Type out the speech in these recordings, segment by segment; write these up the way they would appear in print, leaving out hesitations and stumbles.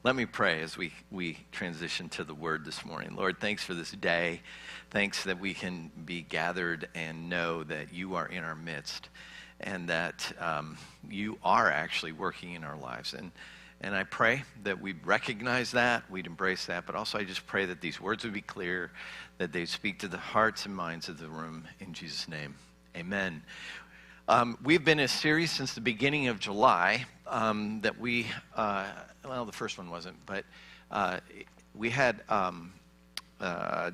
Let me pray as we transition to the word this morning. Lord, thanks for this day. Thanks that we can be gathered and know that you are in our midst and that you are actually working in our lives. And I pray that we'd recognize that, we'd embrace that, but also I just pray that these words would be clear, that they'd speak to the hearts and minds of the room. In Jesus' name, amen. We've been in a series since the beginning of July that we, well, the first one wasn't, but we had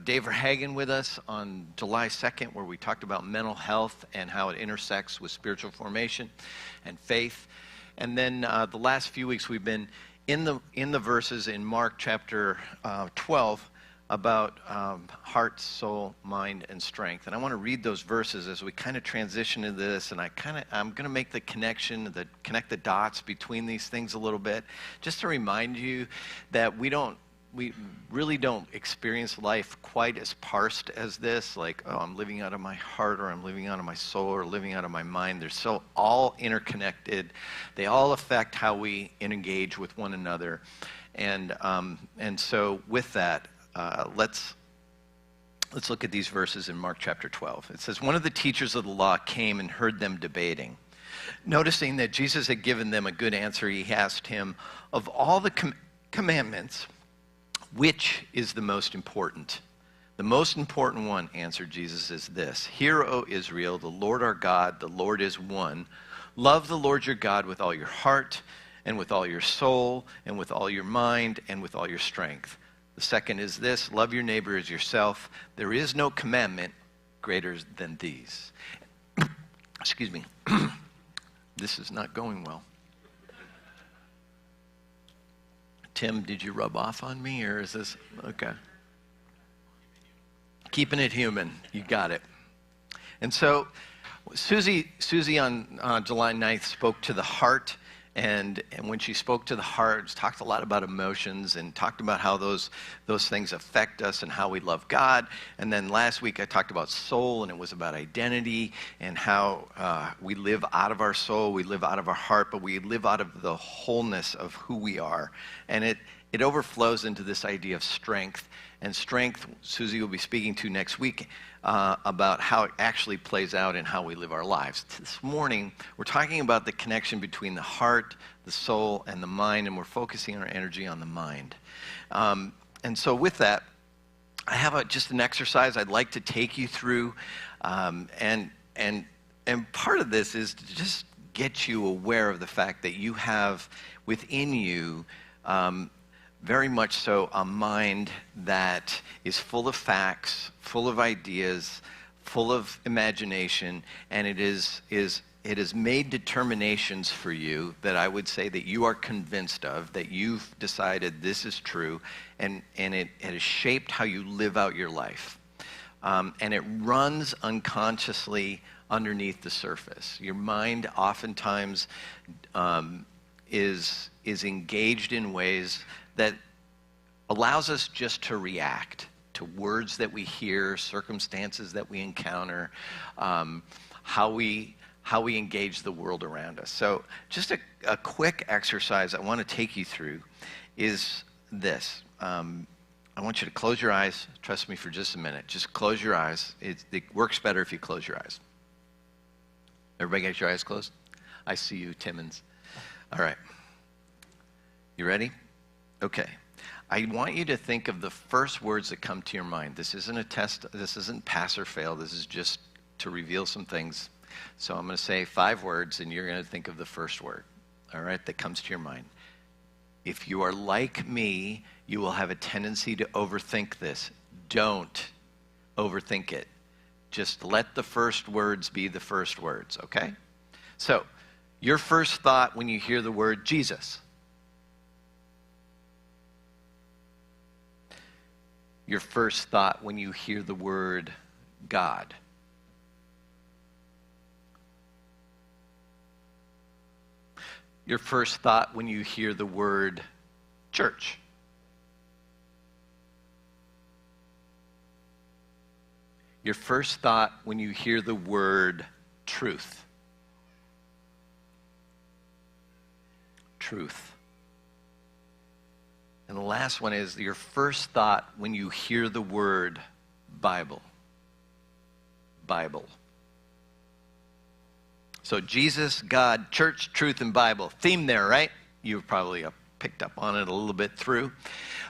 Dave Verhagen with us on July 2nd, where we talked about mental health and how it intersects with spiritual formation and faith. And then the last few weeks we've been in the verses in Mark chapter 12 about heart, soul, mind, and strength. And I want to read those verses as we kind of transition into this, and I'm going to make the connection, connect the dots between these things a little bit, just to remind you that we really don't experience life quite as parsed as this, like, oh, I'm living out of my heart, or I'm living out of my soul, or living out of my mind. They're so all interconnected. They all affect how we engage with one another. And so with that, let's look at these verses in Mark chapter 12. It says, one of the teachers of the law came and heard them debating. Noticing that Jesus had given them a good answer, he asked him, of all the commandments, which is the most important? The most important one, answered Jesus, is this. Hear, O Israel, the Lord our God, the Lord is one. Love the Lord your God with all your heart, and with all your soul, and with all your mind, and with all your strength. The second is this, love your neighbor as yourself. There is no commandment greater than these. Excuse me. This is not going well. Tim, did you rub off on me, or is this, okay. Keeping it human, you got it. And so Susie on July 9th spoke to the heart. And when she spoke to the heart, talked a lot about emotions and talked about how those things affect us and how we love God. And then last week I talked about soul, and it was about identity and how we live out of our soul, we live out of our heart, but we live out of the wholeness of who we are. And it overflows into this idea of strength. And strength, Susie will be speaking to next week about how it actually plays out in how we live our lives. This morning, we're talking about the connection between the heart, the soul, and the mind, and we're focusing our energy on the mind. And so with that, I have just an exercise I'd like to take you through, and part of this is to just get you aware of the fact that you have within you very much so a mind that is full of facts, full of ideas, full of imagination, and it has made determinations for you that I would say that you are convinced of, that you've decided this is true, and it has shaped how you live out your life. And it runs unconsciously underneath the surface. Your mind oftentimes is engaged in ways that allows us just to react to words that we hear, circumstances that we encounter, how we engage the world around us. So just a quick exercise I want to take you through is this. I want you to close your eyes. Trust me for just a minute. Just close your eyes. It works better if you close your eyes. Everybody got your eyes closed? I see you, Timmons. All right. You ready? Okay. I want you to think of the first words that come to your mind. This isn't a test. This isn't pass or fail. This is just to reveal some things. So I'm going to say 5 words, and you're going to think of the first word, all right, that comes to your mind. If you are like me, you will have a tendency to overthink this. Don't overthink it. Just let the first words be the first words, okay? So your first thought when you hear the word Jesus. Your first thought when you hear the word God. Your first thought when you hear the word church. Your first thought when you hear the word truth. Truth. And the last one is your first thought when you hear the word Bible. Bible. So Jesus, God, church, truth, and Bible. Theme there, right? You've probably picked up on it a little bit through.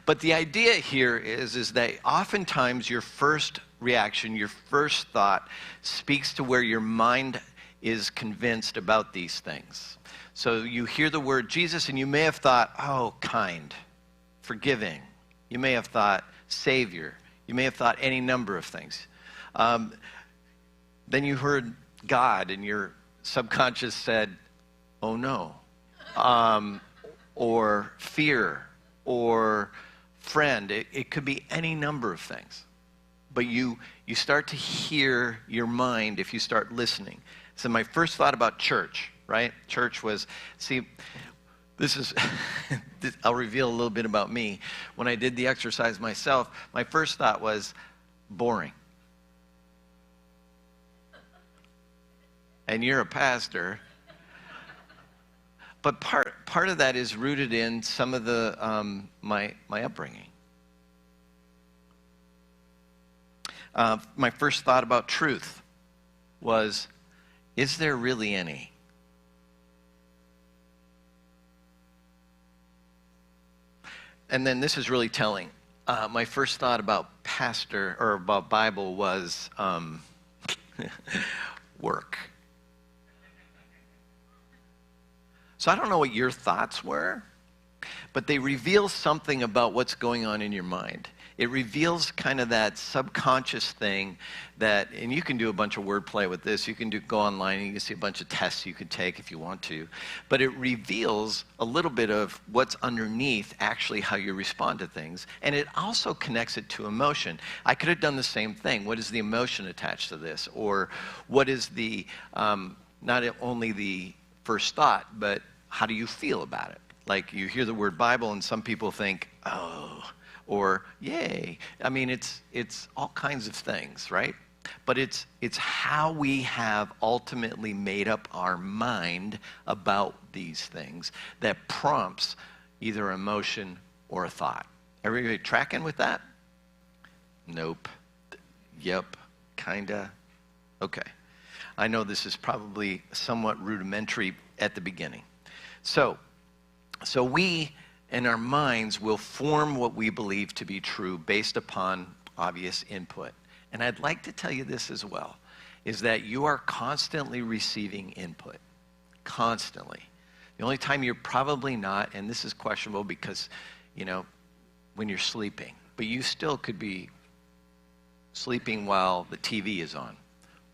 But the idea here is that oftentimes your first reaction, your first thought speaks to where your mind is convinced about these things. So you hear the word Jesus and you may have thought, oh, kind, forgiving. You may have thought Savior. You may have thought any number of things. Then you heard God and your subconscious said, oh no, or fear, or friend. It could be any number of things. But you start to hear your mind if you start listening. So my first thought about church, right? Church was, this is, I'll reveal a little bit about me. When I did the exercise myself, my first thought was boring. And you're a pastor. But part of that is rooted in some of the my upbringing. My first thought about truth was, is there really any? And then this is really telling. My first thought about pastor or about Bible was work. So I don't know what your thoughts were, but they reveal something about what's going on in your mind. It reveals kind of that subconscious thing that, and you can do a bunch of wordplay with this. You can go online and you can see a bunch of tests you could take if you want to. But it reveals a little bit of what's underneath actually how you respond to things. And it also connects it to emotion. I could have done the same thing. What is the emotion attached to this? Or what is the, not only the first thought, but how do you feel about it? Like you hear the word Bible and some people think, oh, or yay. I mean, it's all kinds of things, right? But it's how we have ultimately made up our mind about these things that prompts either emotion or a thought. Everybody tracking with that? Nope. Yep. Kinda. Okay. I know this is probably somewhat rudimentary at the beginning. So we, in our minds, will form what we believe to be true based upon obvious input. And I'd like to tell you this as well, is that you are constantly receiving input. Constantly. The only time you're probably not, and this is questionable because, when you're sleeping, but you still could be sleeping while the TV is on,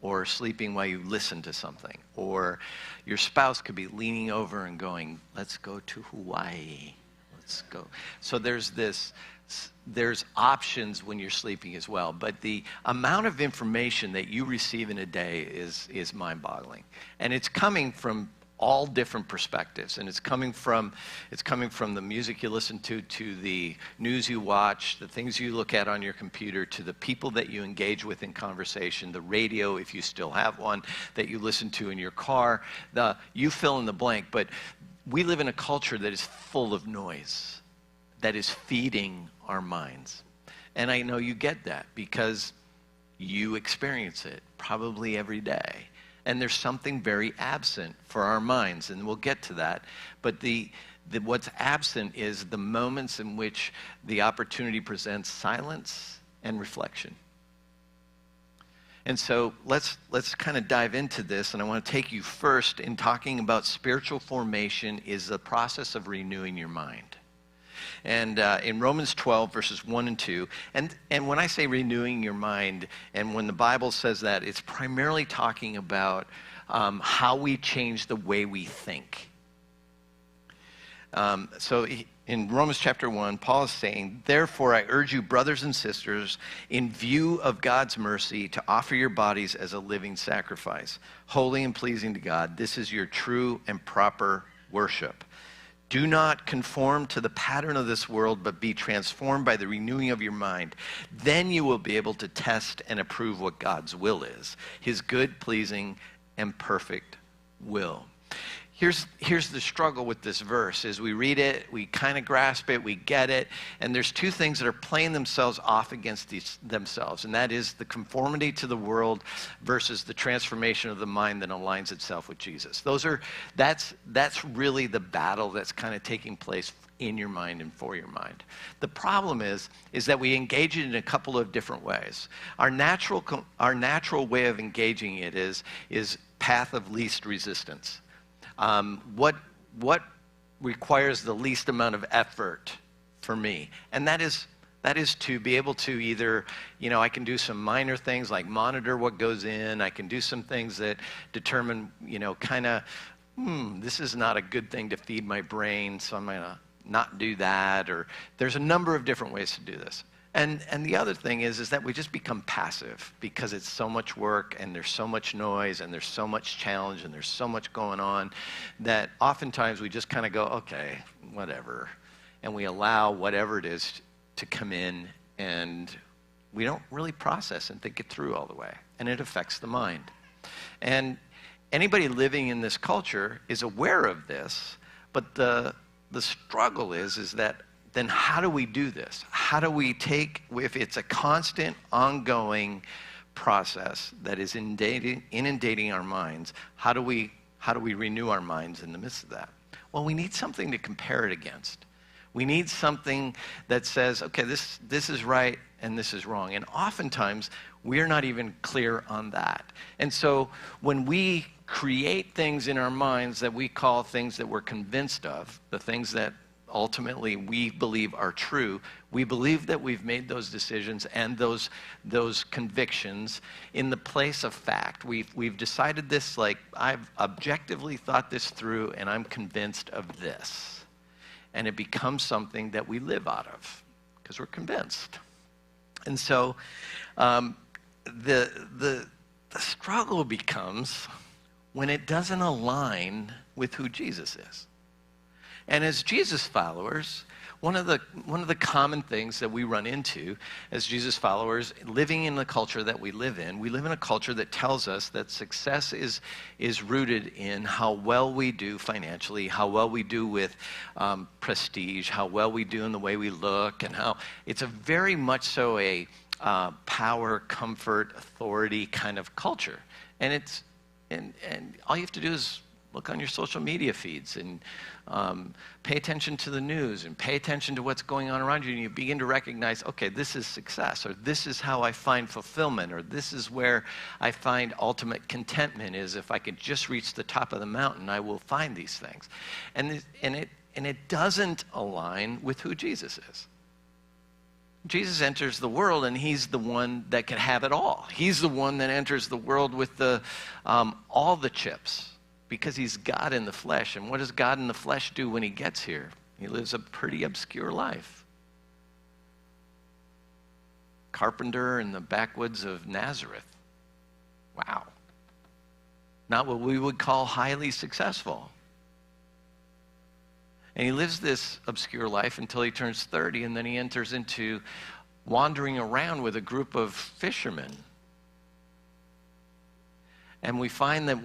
or sleeping while you listen to something, or your spouse could be leaning over and going, let's go to Hawaii, let's go. So there's options when you're sleeping as well, but the amount of information that you receive in a day is mind-boggling. And it's coming from all different perspectives, and it's coming from the music you listen to the news you watch, the things you look at on your computer, to the people that you engage with in conversation, the radio, if you still have one, that you listen to in your car, you fill in the blank. But we live in a culture that is full of noise, that is feeding our minds. And I know you get that because you experience it probably every day. And there's something very absent for our minds, and we'll get to that. But what's absent is the moments in which the opportunity presents silence and reflection. And so let's kind of dive into this, and I want to take you first in talking about spiritual formation is the process of renewing your mind. And in Romans 12, verses 1 and 2, and when I say renewing your mind, and when the Bible says that, it's primarily talking about how we change the way we think. So in Romans chapter 1, Paul is saying, therefore I urge you, brothers and sisters, in view of God's mercy, to offer your bodies as a living sacrifice, holy and pleasing to God. This is your true and proper worship. Do not conform to the pattern of this world, but be transformed by the renewing of your mind. Then you will be able to test and approve what God's will is, his good, pleasing, and perfect will. here's the struggle with this verse. Is we read it, we kind of grasp it, we get it, and there's two things that are playing themselves off against themselves, and that is the conformity to the world versus the transformation of the mind that aligns itself with Jesus. That's really the battle that's kind of taking place in your mind and for your mind. The problem is that we engage it in a couple of different ways. Our natural way of engaging it is path of least resistance. What requires the least amount of effort for me? And that is to be able to either, I can do some minor things like monitor what goes in. I can do some things that determine, this is not a good thing to feed my brain, so I'm going to not do that. Or there's a number of different ways to do this. And the other thing is that we just become passive because it's so much work and there's so much noise and there's so much challenge and there's so much going on that oftentimes we just kind of go, okay, whatever. And we allow whatever it is to come in, and we don't really process and think it through all the way. And it affects the mind. And anybody living in this culture is aware of this, but the struggle is that then how do we do this? How do we if it's a constant, ongoing process that is inundating our minds, how do we renew our minds in the midst of that? Well, we need something to compare it against. We need something that says, okay, this is right and this is wrong. And oftentimes, we're not even clear on that. And so when we create things in our minds that we call things that we're convinced of, the things that ultimately we believe are true, we believe that we've made those decisions and those convictions in the place of fact. We've decided this, like, I've objectively thought this through and I'm convinced of this. And it becomes something that we live out of because we're convinced. And so the struggle becomes when it doesn't align with who Jesus is. And as Jesus followers, one of the common things that we run into as Jesus followers, living in the culture that we live in a culture that tells us that success is rooted in how well we do financially, how well we do with prestige, how well we do in the way we look, and how it's a very much so a power, comfort, authority kind of culture. And all you have to do is look on your social media feeds and pay attention to the news and pay attention to what's going on around you, and you begin to recognize, okay, this is success, or this is how I find fulfillment, or this is where I find ultimate contentment is if I could just reach the top of the mountain, I will find these things. And it doesn't align with who Jesus is. Jesus enters the world, and he's the one that can have it all. He's the one that enters the world with all the chips, because he's God in the flesh. And what does God in the flesh do when he gets here? He lives a pretty obscure life. Carpenter in the backwoods of Nazareth. Wow. Not what we would call highly successful. And he lives this obscure life until he turns 30, and then he enters into wandering around with a group of fishermen. And we find that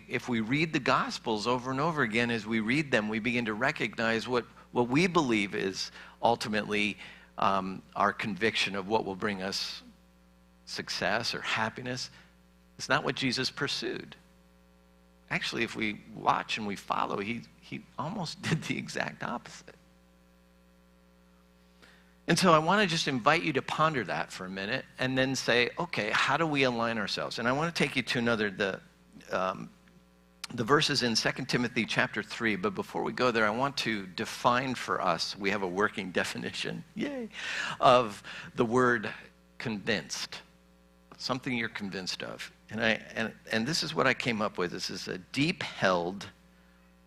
if we read the Gospels over and over again, as we read them, we begin to recognize what we believe is ultimately our conviction of what will bring us success or happiness. It's not what Jesus pursued. Actually, if we watch and we follow, he almost did the exact opposite. And so I want to just invite you to ponder that for a minute and then say, okay, how do we align ourselves? And I want to take you to the verses in 2 Timothy chapter 3. But before we go there, I want to define for us, we have a working definition, yay, of the word convinced, something you're convinced of. And this is what I came up with. This is a deep-held,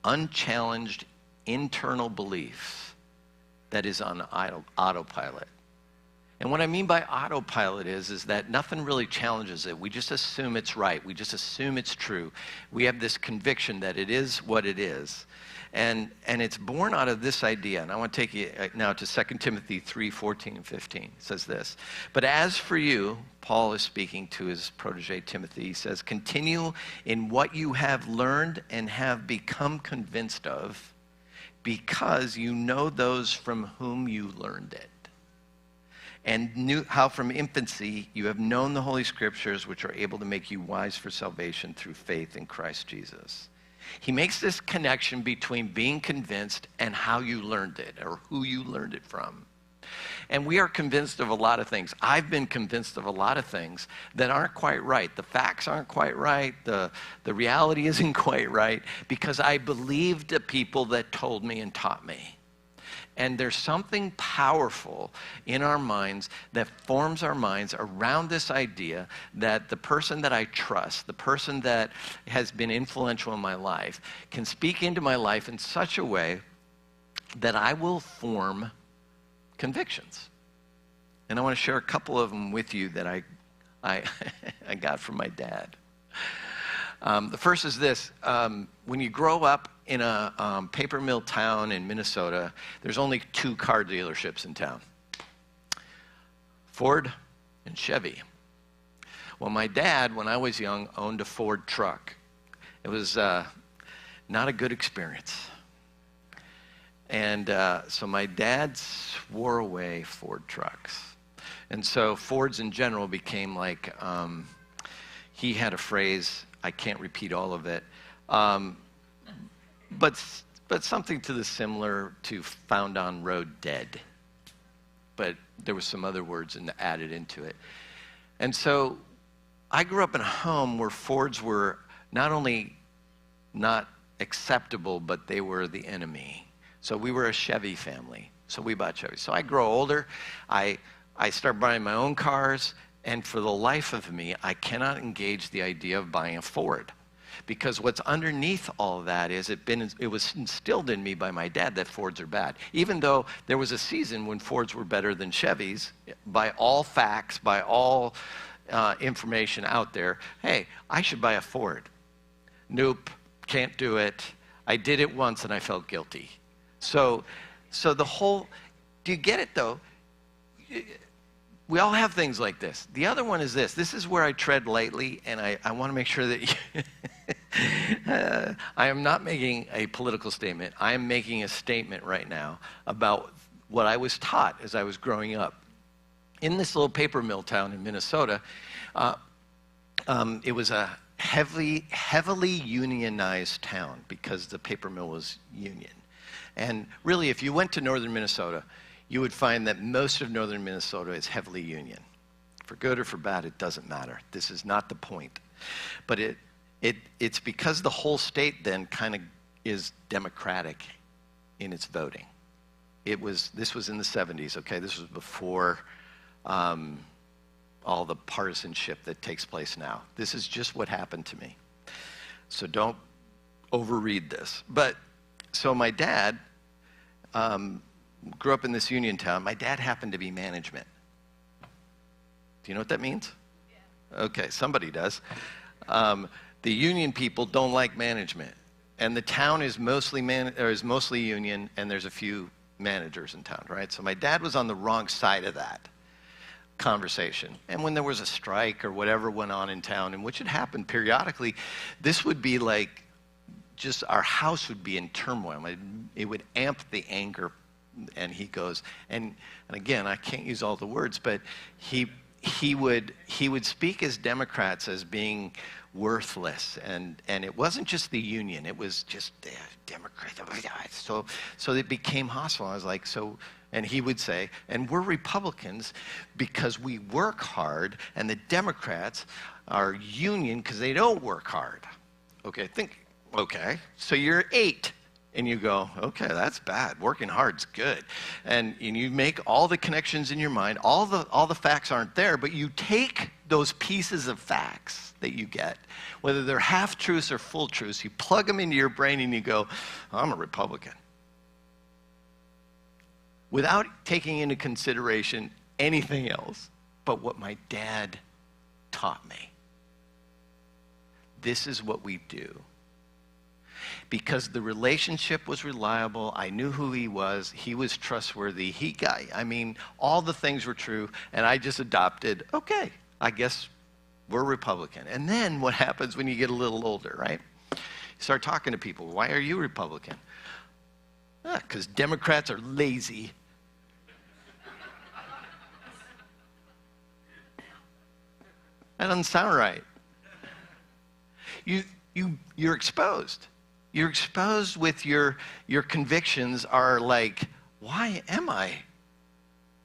unchallenged internal belief that is on autopilot. And what I mean by autopilot is that nothing really challenges it. We just assume it's right. We just assume it's true. We have this conviction that it is what it is. And it's born out of this idea. And I want to take you now to 2 Timothy 3:14 and 15. It says this, "But as for you," Paul is speaking to his protege Timothy, he says, "continue in what you have learned and have become convinced of, because you know those from whom you learned it, and knew how from infancy you have known the Holy Scriptures, which are able to make you wise for salvation through faith in Christ Jesus." He makes this connection between being convinced and how you learned it, or who you learned it from. And we are convinced of a lot of things. I've been convinced of a lot of things that aren't quite right. The facts aren't quite right. The reality isn't quite right, because I believed the people that told me and taught me. And there's something powerful in our minds that forms our minds around this idea that the person that I trust, the person that has been influential in my life, can speak into my life in such a way that I will form convictions. And I want to share a couple of them with you that I got from my dad. The first is this. When you grow up in a paper mill town in Minnesota, there's only 2 car dealerships in town, Ford and Chevy. Well, my dad, when I was young, owned a Ford truck. It was not a good experience. And so my dad swore away Ford trucks. And so Fords in general became like, he had a phrase, I can't repeat all of it, but something to the similar to found on road dead. But there was some other words added into it. And so I grew up in a home where Fords were not only not acceptable, but they were the enemy. So we were a Chevy family. So we bought Chevy. So I grow older. I start buying my own cars. And for the life of me, I cannot engage the idea of buying a Ford. Because what's underneath all of that is it was instilled in me by my dad that Fords are bad. Even though there was a season when Fords were better than Chevys, by all facts, by all information out there, hey, I should buy a Ford. Nope, can't do it. I did it once and I felt guilty. So the whole, do you get it though? We all have things like this. The other one is this. This is where I tread lightly, and I want to make sure that I am not making a political statement. I am making a statement right now about what I was taught as I was growing up. In this little paper mill town in Minnesota, it was a heavily unionized town because the paper mill was union. And really, if you went to northern Minnesota, you would find that most of northern Minnesota is heavily union. For good or for bad, it doesn't matter. This is not the point. But it's because the whole state then kind of is democratic in its voting. This was in the 70s, okay? This was before all the partisanship that takes place now. This is just what happened to me. So don't overread this. But so my dad grew up in this union town. My dad happened to be management. Do you know what that means? Yeah. Okay, somebody does. The union people don't like management, and the town is mostly union, and there's a few managers in town, right? So my dad was on the wrong side of that conversation. And when there was a strike or whatever went on in town, in which it happened periodically, this would be like just our house would be in turmoil. It would amp the anger. And he goes, and again, I can't use all the words, but he would speak as Democrats as being worthless, and it wasn't just the union; it was just Democrats. So it became hostile. I was like, so, and he would say, and we're Republicans because we work hard, and the Democrats are union because they don't work hard. Okay, so you're 8. And you go, okay, that's bad. Working hard's good. And you make all the connections in your mind. All the facts aren't there, but you take those pieces of facts that you get, whether they're half-truths or full truths, you plug them into your brain and you go, I'm a Republican. Without taking into consideration anything else but what my dad taught me. This is what we do. Because the relationship was reliable, I knew who he was trustworthy, all the things were true, and I just adopted, okay, I guess we're Republican. And then what happens when you get a little older, right? You start talking to people, why are you Republican? Because Democrats are lazy. That doesn't sound right. You're exposed. You're exposed with your convictions are like, why am I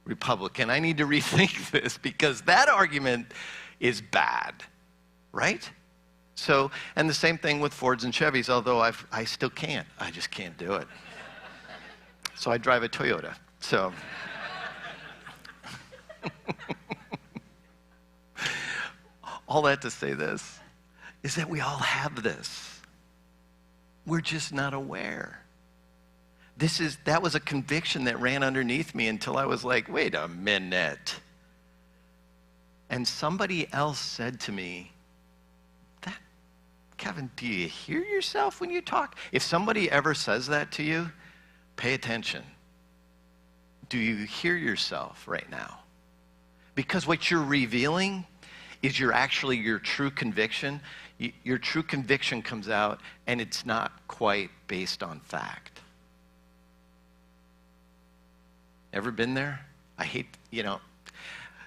Republican? I need to rethink this because that argument is bad, right? So, and the same thing with Fords and Chevys, although I still can't. I just can't do it. So I drive a Toyota. So. All that to say this is that we all have this. We're just not aware. That was a conviction that ran underneath me until I was like, wait a minute. And somebody else said to me, Kevin, do you hear yourself when you talk? If somebody ever says that to you, pay attention. Do you hear yourself right now? Because what you're revealing is your true conviction. Your true conviction comes out, and it's not quite based on fact. Ever been there?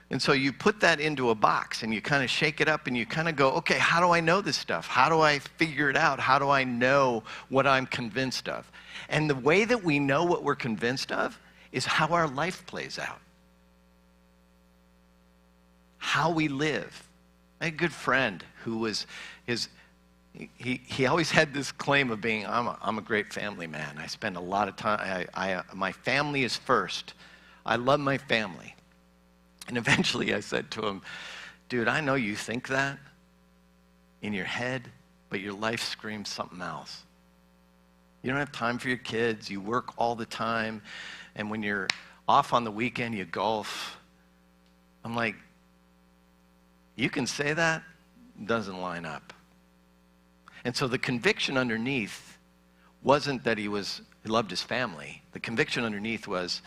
And so you put that into a box, and you kind of shake it up, and you kind of go, okay, how do I know this stuff? How do I figure it out? How do I know what I'm convinced of? And the way that we know what we're convinced of is how our life plays out. How we live. I had a good friend who was he always had this claim of being, I'm a great family man. I spend a lot of time, my family is first. I love my family. And eventually I said to him, dude, I know you think that in your head, but your life screams something else. You don't have time for your kids. You work all the time. And when you're off on the weekend, you golf. I'm like, you can say that, doesn't line up. And so the conviction underneath wasn't that he loved his family. The conviction underneath was,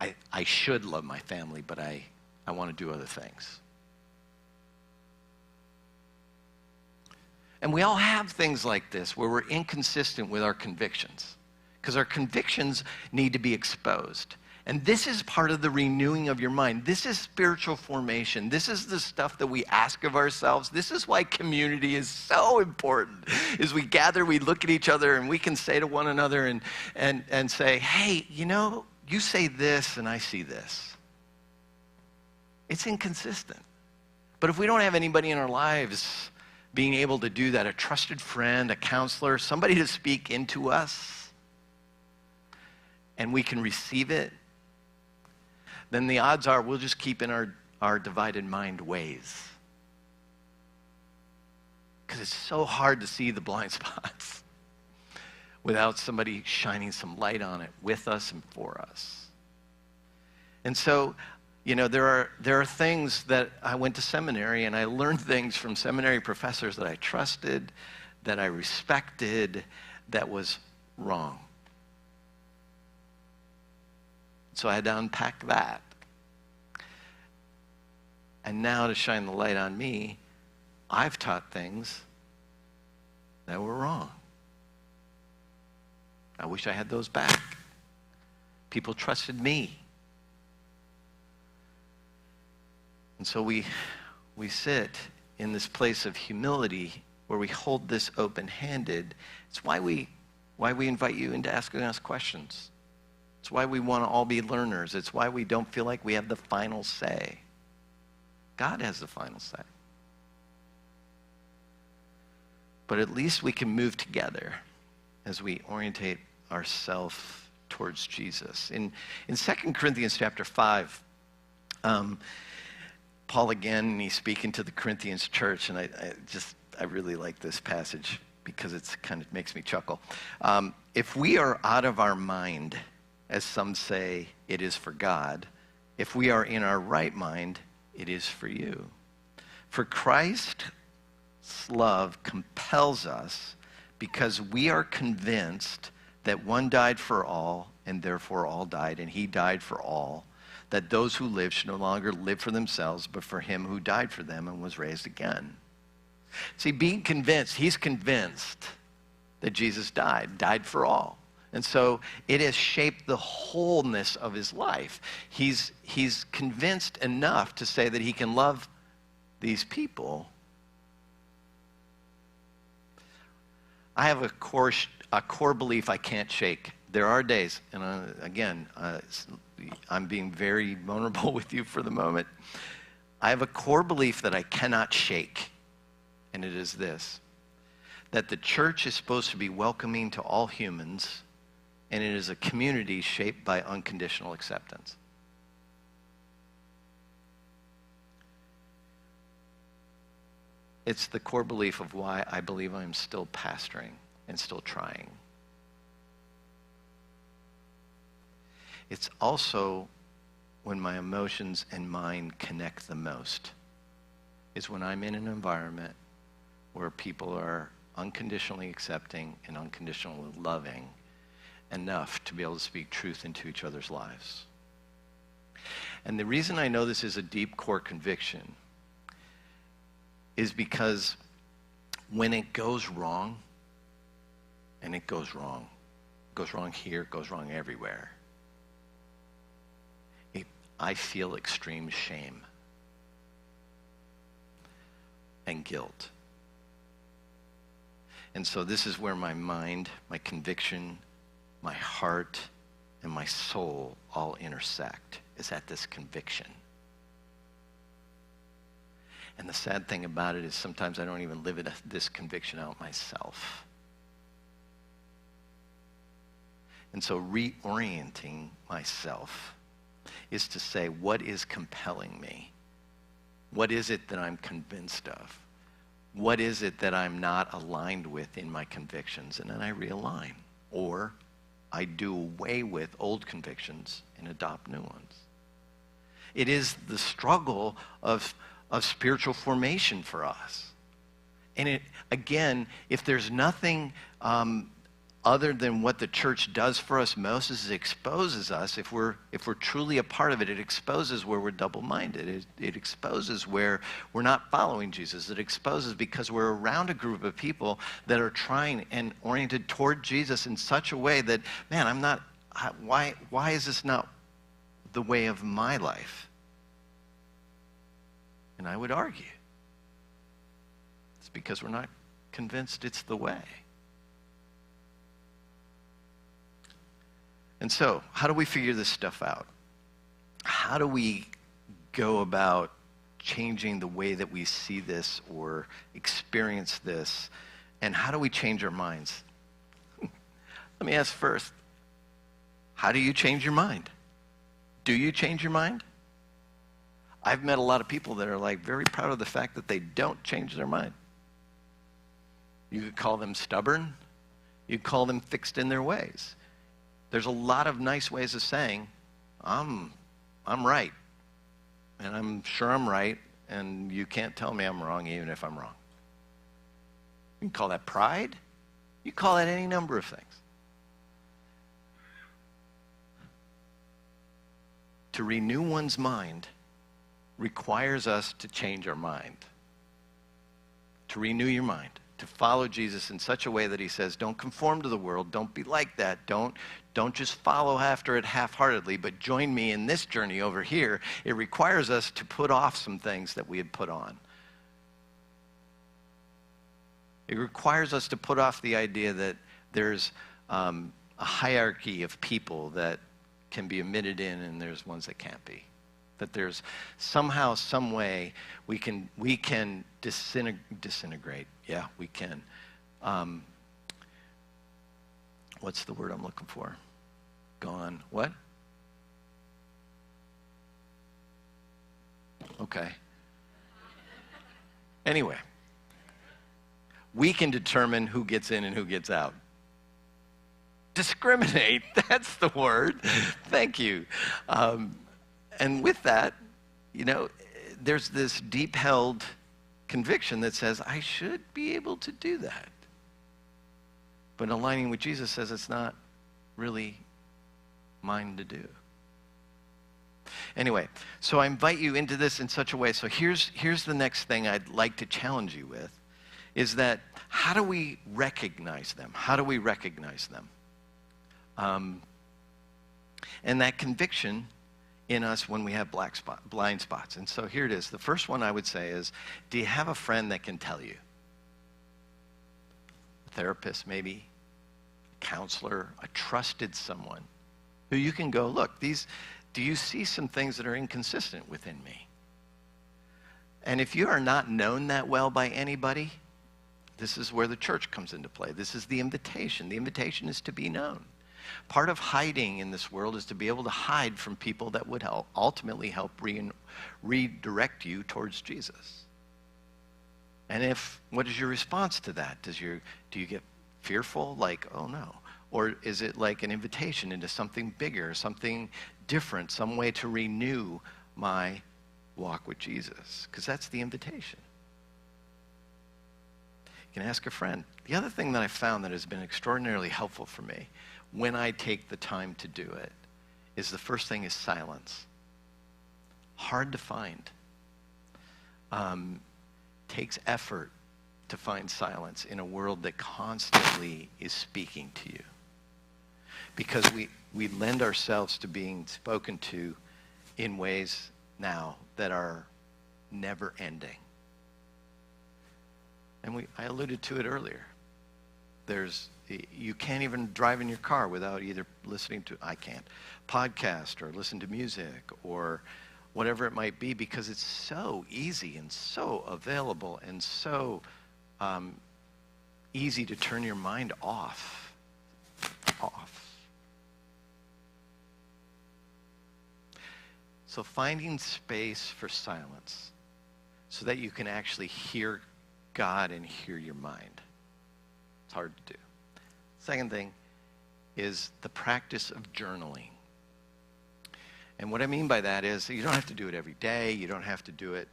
I should love my family, but I want to do other things. And we all have things like this where we're inconsistent with our convictions because our convictions need to be exposed. And this is part of the renewing of your mind. This is spiritual formation. This is the stuff that we ask of ourselves. This is why community is so important. As we gather, we look at each other, and we can say to one another and say, hey, you say this, and I see this. It's inconsistent. But if we don't have anybody in our lives being able to do that, a trusted friend, a counselor, somebody to speak into us, and we can receive it, then the odds are we'll just keep in our divided mind ways. Because it's so hard to see the blind spots without somebody shining some light on it with us and for us. And so, there are things that I went to seminary, and I learned things from seminary professors that I trusted, that I respected, that was wrong. So I had to unpack that. And now to shine the light on me, I've taught things that were wrong. I wish I had those back. People trusted me. And so we sit in this place of humility where we hold this open-handed. It's why we invite you into asking us questions. It's why we want to all be learners. It's why we don't feel like we have the final say. God has the final say. But at least we can move together as we orientate ourselves towards Jesus. In 2 Corinthians chapter 5, Paul again, he's speaking to the Corinthians church, and I really like this passage because it kind of makes me chuckle. If we are out of our mind, as some say it is for God, If we are in our right mind, it is for you. For Christ's love compels us because we are convinced that one died for all, and therefore all died, and he died for all, that those who live should no longer live for themselves, but for him who died for them and was raised again. See, being convinced, he's convinced that Jesus died for all. And so it has shaped the wholeness of his life. He's convinced enough to say that he can love these people. I have a core belief I can't shake. There are days, and I'm being very vulnerable with you for the moment. I have a core belief that I cannot shake, and it is this: that the church is supposed to be welcoming to all humans, and it is a community shaped by unconditional acceptance. It's the core belief of why I believe I'm still pastoring and still trying. It's also when my emotions and mind connect the most, is when I'm in an environment where people are unconditionally accepting and unconditionally loving enough to be able to speak truth into each other's lives. And the reason I know this is a deep core conviction is because when it goes wrong, and it goes wrong here, it goes wrong everywhere, I feel extreme shame and guilt. And so this is where my mind, my conviction, my heart, and my soul all intersect, is at this conviction. And the sad thing about it is sometimes I don't even live this conviction out myself. And so reorienting myself is to say, what is compelling me? What is it that I'm convinced of? What is it that I'm not aligned with in my convictions? And then I realign. Or I do away with old convictions and adopt new ones. It is the struggle of spiritual formation for us. And it, again, if there's nothing other than what the church does for us most, is it exposes us. If we're truly a part of it, it exposes where we're double-minded. It exposes where we're not following Jesus. It exposes because we're around a group of people that are trying and oriented toward Jesus in such a way that, man, I'm not, why is this not the way of my life? And I would argue it's because we're not convinced it's the way. And so, how do we figure this stuff out? How do we go about changing the way that we see this or experience this? And how do we change our minds? Let me ask first, how do you change your mind? Do you change your mind? I've met a lot of people that are like very proud of the fact that they don't change their mind. You could call them stubborn. You could call them fixed in their ways. There's a lot of nice ways of saying, I'm right, and I'm sure I'm right, and you can't tell me I'm wrong even if I'm wrong. You can call that pride. You call that any number of things. To renew one's mind requires us to change our mind. To renew your mind, to follow Jesus in such a way that he says, don't conform to the world, don't be like that, don't just follow after it half-heartedly, but join me in this journey over here. It requires us to put off some things that we had put on. It requires us to put off the idea that there's a hierarchy of people that can be admitted in and there's ones that can't be. That there's somehow, some way we can disintegrate. Yeah, we can. What's the word I'm looking for? Gone. What? Okay. Anyway, we can determine who gets in and who gets out. Discriminate, that's the word. Thank you. And with that, there's this deep-held conviction that says, I should be able to do that. But aligning with Jesus says it's not really mine to do. Anyway, so I invite you into this in such a way. So here's the next thing I'd like to challenge you with, is that how do we recognize them? How do we recognize them? And that conviction in us when we have blind spots. And so here it is. The first one I would say is, do you have a friend that can tell you? A therapist maybe, a counselor, a trusted someone who you can go, look, do you see some things that are inconsistent within me? And if you are not known that well by anybody, this is where the church comes into play. This is the invitation. The invitation is to be known. Part of hiding in this world is to be able to hide from people that would ultimately help redirect you towards Jesus. And what is your response to that? Do you get fearful, like, oh no? Or is it like an invitation into something bigger, something different, some way to renew my walk with Jesus? Because that's the invitation. You can ask a friend. The other thing that I found that has been extraordinarily helpful for me when I take the time to do it is the first thing is silence. Hard to find. Takes effort to find silence in a world that constantly is speaking to you. Because we lend ourselves to being spoken to in ways now that are never ending. And I alluded to it earlier. You can't even drive in your car without either listening to, I can't, podcast or listen to music or whatever it might be, because it's so easy and so available and so easy to turn your mind off. So finding space for silence so that you can actually hear God and hear your mind. It's hard to do. Second thing is the practice of journaling. And what I mean by that is you don't have to do it every day. You don't have to do it.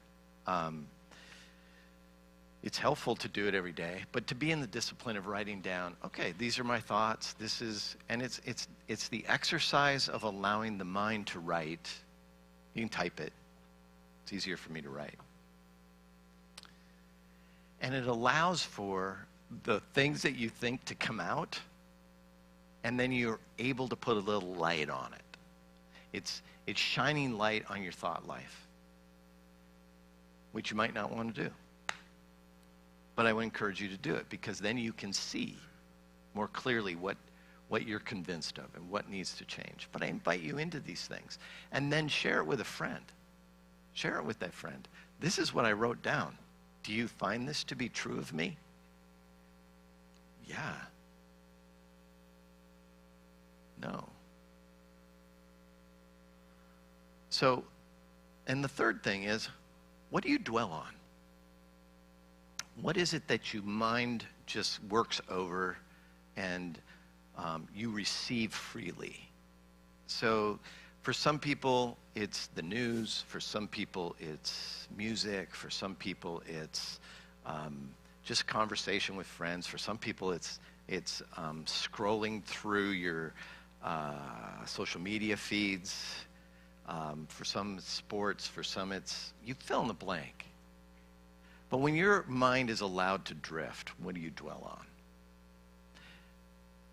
It's helpful to do it every day, but to be in the discipline of writing down, okay, these are my thoughts. It's the exercise of allowing the mind to write. You can type it. It's easier for me to write. And it allows for the things that you think to come out, and then you're able to put a little light on it. It's shining light on your thought life, which you might not want to do. But I would encourage you to do it, because then you can see more clearly what you're convinced of and what needs to change. But I invite you into these things. And then share it with a friend. Share it with that friend. This is what I wrote down. Do you find this to be true of me? Yeah. No. So, and the third thing is, what do you dwell on? What is it that your mind just works over and you receive freely? So for some people, it's the news. For some people, it's music. For some people, it's just conversation with friends. For some people, it's scrolling through your social media feeds. For some, it's sports. For some, you fill in the blank. But when your mind is allowed to drift, what do you dwell on?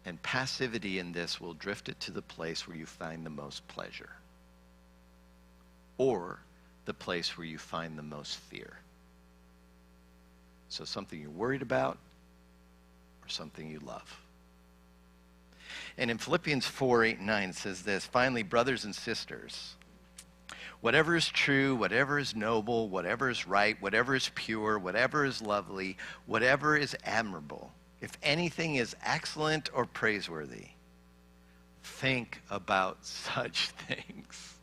And passivity in this will drift it to the place where you find the most pleasure, or the place where you find the most fear. So something you're worried about, or something you love. And in Philippians 4:8-9 it says this, finally, brothers and sisters, whatever is true, whatever is noble, whatever is right, whatever is pure, whatever is lovely, whatever is admirable, if anything is excellent or praiseworthy, think about such things.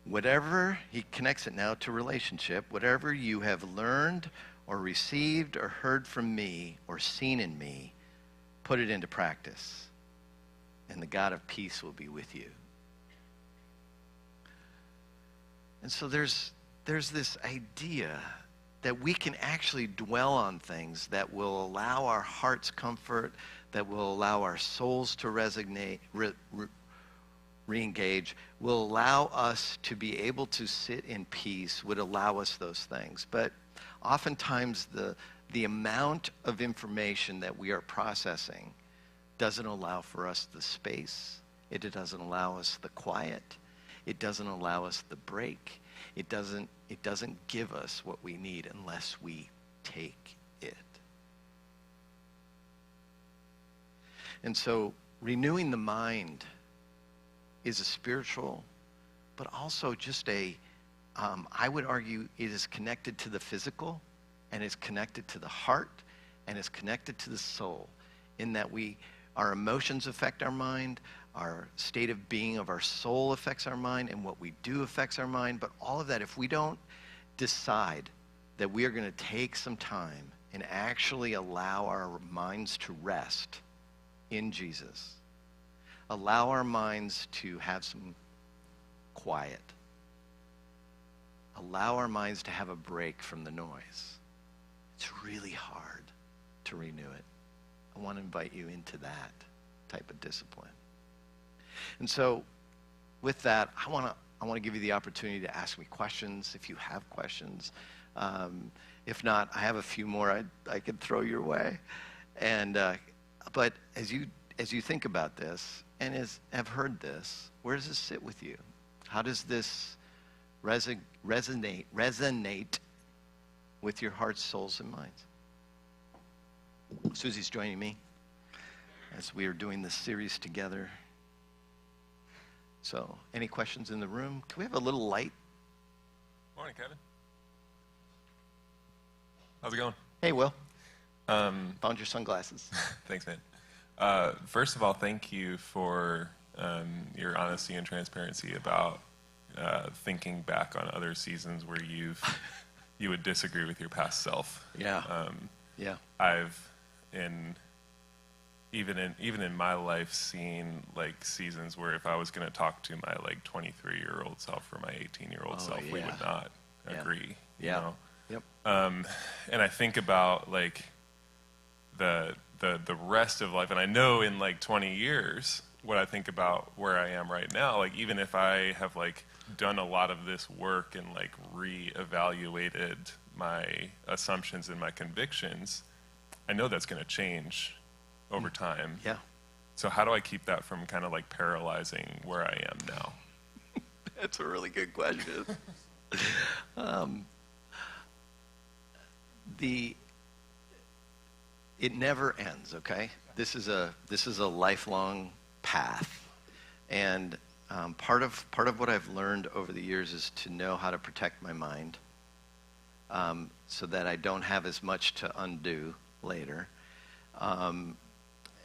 Whatever, he connects it now to relationship, whatever you have learned or received or heard from me or seen in me, put it into practice, and the God of peace will be with you. And so there's this idea that we can actually dwell on things that will allow our heart's comfort, that will allow our souls to resonate, re-engage, will allow us to be able to sit in peace, would allow us those things. But oftentimes the amount of information that we are processing doesn't allow for us the space. It doesn't allow us the quiet. It doesn't allow us the break. It doesn't give us what we need unless we take it. And so renewing the mind is a spiritual, but also just I would argue it is connected to the physical, and it's connected to the heart, and it's connected to the soul, in that our emotions affect our mind, our state of being of our soul affects our mind, and what we do affects our mind. But all of that, if we don't decide that we are going to take some time and actually allow our minds to rest in Jesus, allow our minds to have some quiet, allow our minds to have a break from the noise, it's really hard to renew it. I want to invite you into that type of discipline. And so with that, I want to give you the opportunity to ask me questions if you have questions. If not, I have a few more I could throw your way. And but as you think about this and have heard this, where does this sit with you? How does this resonate with your hearts, souls, and minds? Susie's joining me as we are doing this series together. So, any questions in the room? Can we have a little light? Morning, Kevin. How's it going? Hey, Will. Found your sunglasses. Thanks, man. First of all, thank you for your honesty and transparency about thinking back on other seasons where you would disagree with your past self. Yeah. Yeah. I've even in my life seen like seasons where if I was going to talk to my like 23-year-old self or my 18-year-old self, we would not agree. Yeah. You know? Yep. And I think about like the rest of life, and I know in like 20 years what I think about where I am right now, like even if I have like done a lot of this work and like re-evaluated my assumptions and my convictions, I know that's going to change over time. Yeah. So how do I keep that from kind of like paralyzing where I am now? That's a really good question. It never ends, okay? This is a lifelong path. And part of what I've learned over the years is to know how to protect my mind, so that I don't have as much to undo later.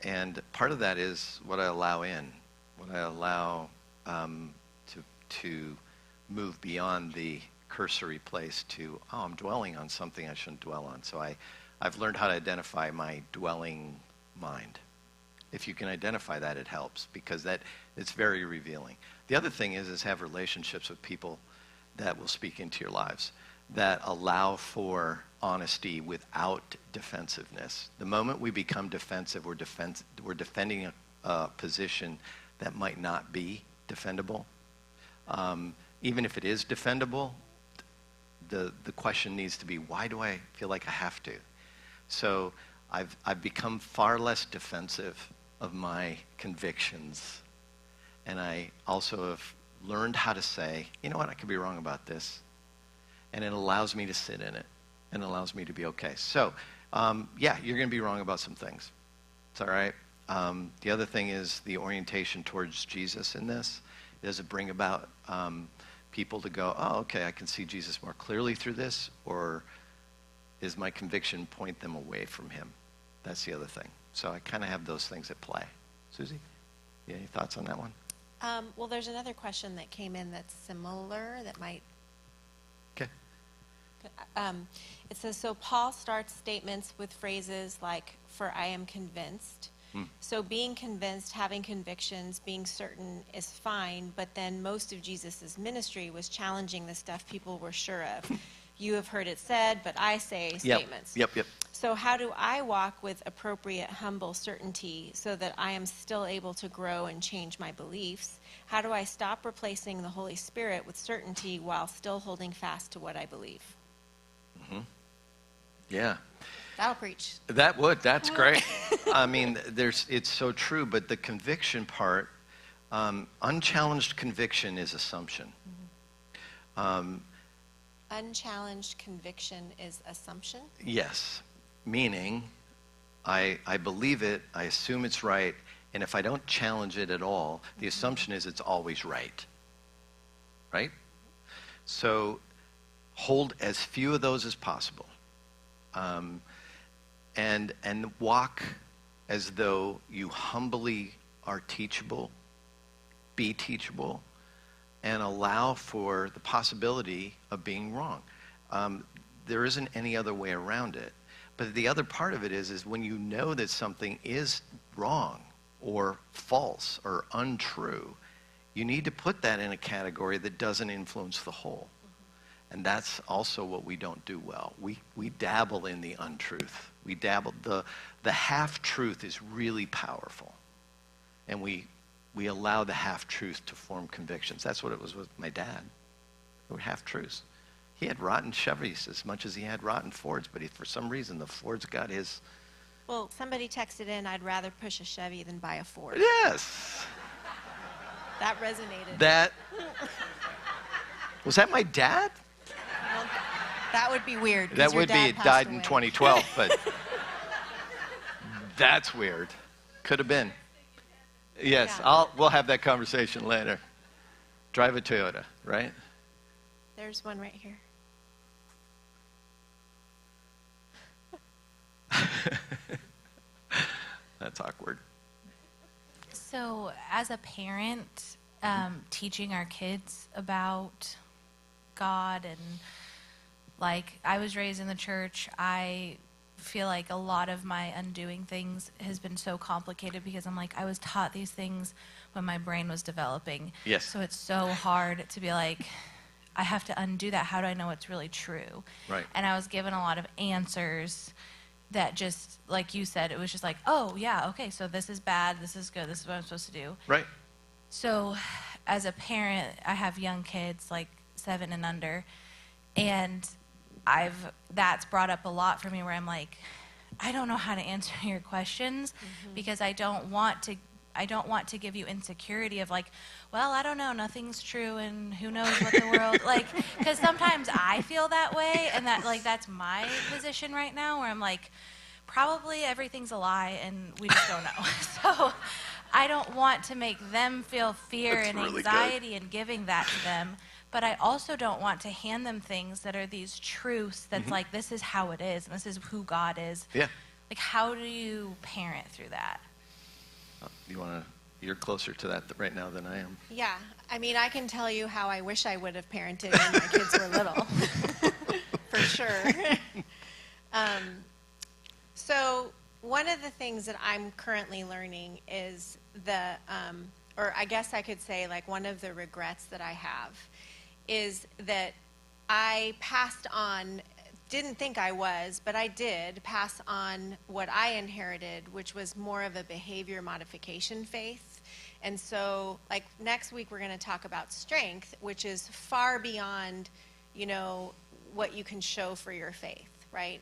And part of that is what I allow in, what I allow to move beyond the cursory place to, I'm dwelling on something I shouldn't dwell on. So I've learned how to identify my dwelling mind. If you can identify that, it helps, because it's very revealing. The other thing is have relationships with people that will speak into your lives, that allow for honesty without defensiveness. The moment we become defensive, we're defending a position that might not be defendable. Even if it is defendable, the question needs to be, why do I feel like I have to? So I've become far less defensive of my convictions, and I also have learned how to say, you know what, I could be wrong about this, and it allows me to sit in it, and allows me to be okay. So, yeah, you're going to be wrong about some things. It's all right. The other thing is the orientation towards Jesus in this. Does it bring about people to go, oh, okay, I can see Jesus more clearly through this, or is my conviction point them away from him? That's the other thing. So I kind of have those things at play. Susie, you have any thoughts on that one? Well, there's another question that came in that's similar that might... Okay. It says, so Paul starts statements with phrases like, for I am convinced. So being convinced, having convictions, being certain is fine, but then most of Jesus's ministry was challenging the stuff people were sure of. You have heard it said, but I say statements. Yep. So how do I walk with appropriate, humble certainty so that I am still able to grow and change my beliefs? How do I stop replacing the Holy Spirit with certainty while still holding fast to what I believe? Yeah. That'll preach. That's great. I mean, it's so true, but the conviction part, unchallenged conviction is assumption. Unchallenged conviction is assumption? Yes, meaning I believe it, I assume it's right, and if I don't challenge it at all, the assumption is it's always right. Right? So hold as few of those as possible. And walk as though you humbly are teachable, be teachable, and allow for the possibility of being wrong. There isn't any other way around it. But the other part of it is when you know that something is wrong or false or untrue, you need to put that in a category that doesn't influence the whole. And that's also what we don't do well. We dabble in the untruth. We dabble. The half-truth is really powerful. And we allow the half-truth to form convictions. That's what it was with my dad. They were half-truths. He had rotten Chevys as much as he had rotten Fords, but for some reason the Ford's got his... Well, somebody texted in, I'd rather push a Chevy than buy a Ford. Yes! That resonated. That... Was that my dad? Well, that would be weird. That would be, it died in away. 2012, but that's weird. Could have been. Yes, Yeah. we'll have that conversation later. Drive a Toyota, right? There's one right here. That's awkward. So, as a parent, teaching our kids about God and, like, I was raised in the church. I feel like a lot of my undoing things has been so complicated because I'm like, I was taught these things when my brain was developing. Yes. So it's so hard to be like, I have to undo that. How do I know it's really true? Right. And I was given a lot of answers that just, like you said, it was just like, oh, yeah, okay, so this is bad, this is good, this is what I'm supposed to do. Right. So as a parent, I have young kids, like 7 and under, and that's brought up a lot for me where I'm like, I don't know how to answer your questions because I don't want to give you insecurity of like, well, I don't know, nothing's true and who knows what the world, like, because sometimes I feel that way and that, like, that's my position right now where I'm like, probably everything's a lie and we just don't know. So I don't want to make them feel fear That's and really anxiety and giving that to them. But I also don't want to hand them things that are these truths that's like, this is how it is, and this is who God is. Yeah. Like, how do you parent through that? You're closer to that right now than I am. Yeah. I mean, I can tell you how I wish I would have parented when my kids were little. For sure. So one of the things that I'm currently learning is or I guess I could say, like, one of the regrets that I have is that I passed on, didn't think I was, but I did pass on what I inherited, which was more of a behavior modification faith. And so, like, next week we're going to talk about strength, which is far beyond, what you can show for your faith, right?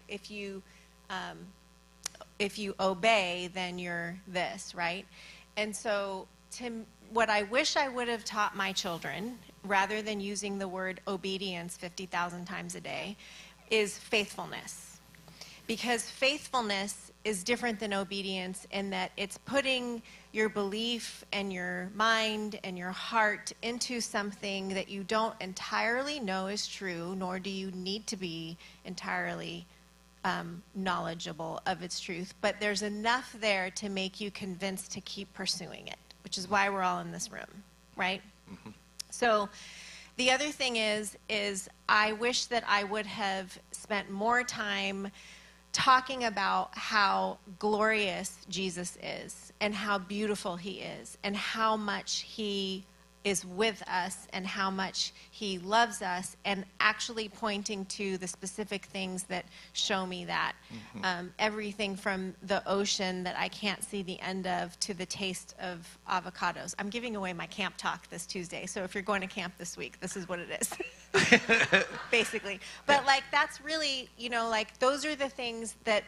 If you obey, then you're this, right? And so what I wish I would have taught my children, rather than using the word obedience 50,000 times a day, is faithfulness. Because faithfulness is different than obedience in that it's putting your belief and your mind and your heart into something that you don't entirely know is true, nor do you need to be entirely knowledgeable of its truth, but there's enough there to make you convinced to keep pursuing it, which is why we're all in this room, right? Mm-hmm. So the other thing is I wish that I would have spent more time talking about how glorious Jesus is and how beautiful he is and how much he is with us and how much he loves us, and actually pointing to the specific things that show me that. Everything from the ocean that I can't see the end of to the taste of avocados. I'm giving away my camp talk this Tuesday, so if you're going to camp this week, this is what it is. Basically. But like, that's really, you know, like, those are the things that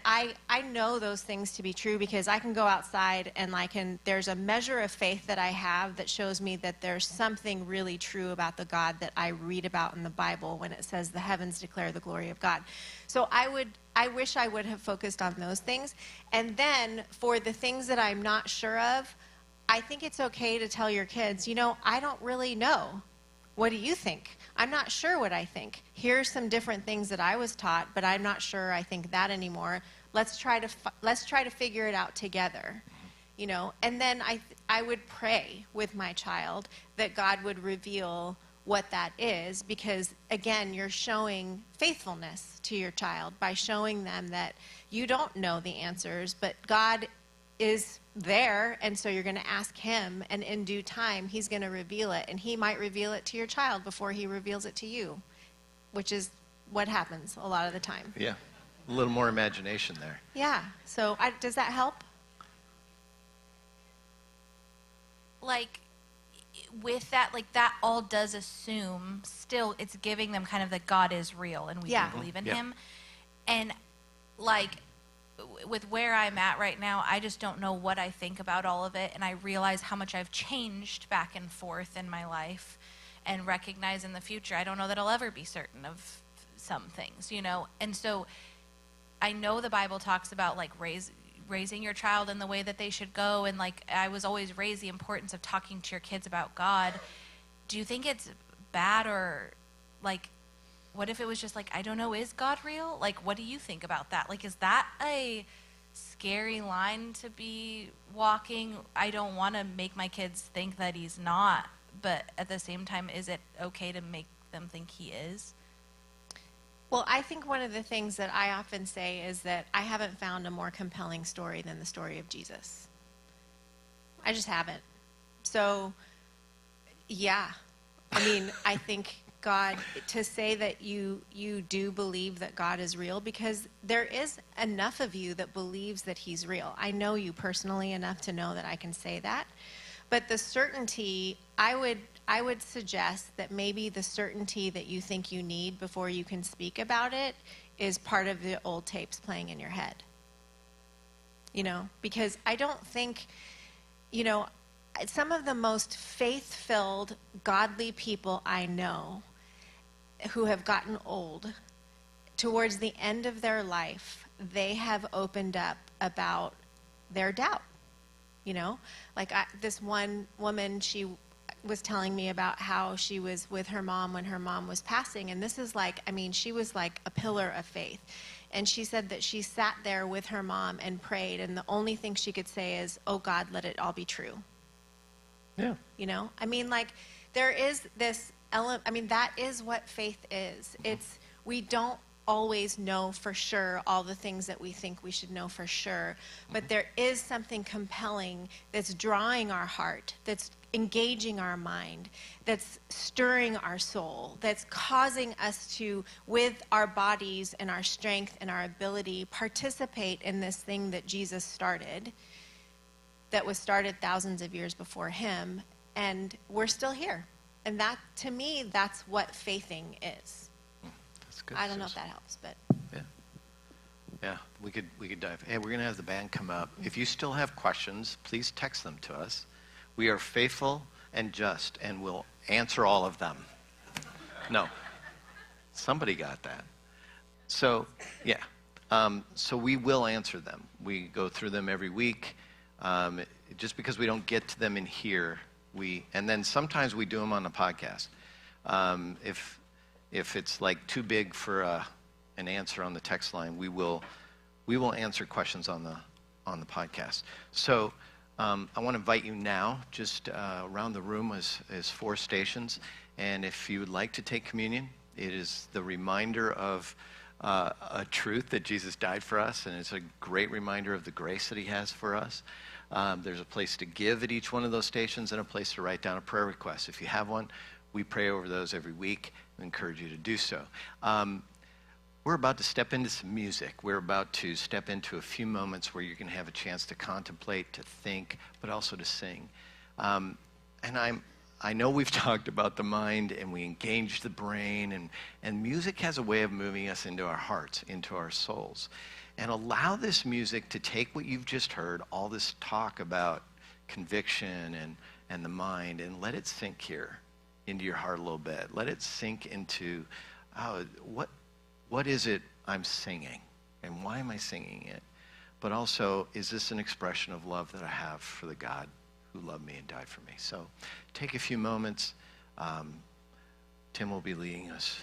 I know those things to be true, because I can go outside and there's a measure of faith that I have that shows me that there's something really true about the God that I read about in the Bible when it says the heavens declare the glory of God. So I wish I would have focused on those things. And then for the things that I'm not sure of, I think it's okay to tell your kids, you know, I don't really know. What do you think? I'm not sure what I think. Here's some different things that I was taught, but I'm not sure I think that anymore. Let's try to figure it out together, you know. And then I would pray with my child that God would reveal what that is, because again, you're showing faithfulness to your child by showing them that you don't know the answers, but God is there, and so you're going to ask him, and in due time he's going to reveal it, and he might reveal it to your child before he reveals it to you, which is what happens a lot of the time. Yeah, a little more imagination there. Yeah. So does that help? Like, with that, like, that all does assume, still, it's giving them kind of that God is real and we Yeah. do believe in Yeah. him. And, like, with where I'm at right now, I just don't know what I think about all of it, and I realize how much I've changed back and forth in my life, and recognize in the future I don't know that I'll ever be certain of some things, you know. And so I know the Bible talks about, like, raising your child in the way that they should go, and, like, I was always raised the importance of talking to your kids about God. Do you think it's bad, or, like, what if it was just like, I don't know, is God real? Like, what do you think about that? Like, is that a scary line to be walking? I don't want to make my kids think that he's not, but at the same time, is it okay to make them think he is? Well, I think one of the things that I often say is that I haven't found a more compelling story than the story of Jesus. I just haven't. So, yeah. I mean, I think God, to say that you do believe that God is real, because there is enough of you that believes that he's real. I know you personally enough to know that I can say that. But the certainty, I would suggest that maybe the certainty that you think you need before you can speak about it is part of the old tapes playing in your head. You know, because I don't think, you know, some of the most faith-filled, godly people I know who have gotten old, towards the end of their life, they have opened up about their doubt. You know, like this one woman, she was telling me about how she was with her mom when her mom was passing. And this is like, I mean, she was like a pillar of faith. And she said that she sat there with her mom and prayed, and the only thing she could say is, oh God, let it all be true. Yeah. You know, I mean, like, there is this element, I mean, that is what faith is. It's, we don't always know for sure all the things that we think we should know for sure, but there is something compelling that's drawing our heart, that's engaging our mind, that's stirring our soul, that's causing us to, with our bodies and our strength and our ability, participate in this thing that Jesus started, that was started thousands of years before him, and we're still here. And that, to me, that's what faithing is. That's good. I don't know if that helps, but Yeah, we could dive. Hey, we're going to have the band come up. If you still have questions, please text them to us. We are faithful and just, and we'll answer all of them. No. Somebody got that. So, yeah. So we will answer them. We go through them every week. Just because we don't get to them in here, and then sometimes we do them on the podcast. If it's like too big for an answer on the text line, we will answer questions on the podcast. So I want to invite you now. Just around the room is 4 stations, and if you would like to take communion, it is the reminder of a truth that Jesus died for us, and it's a great reminder of the grace that he has for us. There's a place to give at each one of those stations and a place to write down a prayer request. If you have one, we pray over those every week. We encourage you to do so. We're about to step into some music. We're about to step into a few moments where you're going to have a chance to contemplate, to think, but also to sing. And I know we've talked about the mind and we engage the brain, and music has a way of moving us into our hearts, into our souls. And allow this music to take what you've just heard, all this talk about conviction and the mind, and let it sink here into your heart a little bit. Let it sink into, what is it I'm singing? And why am I singing it? But also, is this an expression of love that I have for the God who loved me and died for me? So take a few moments. Tim will be leading us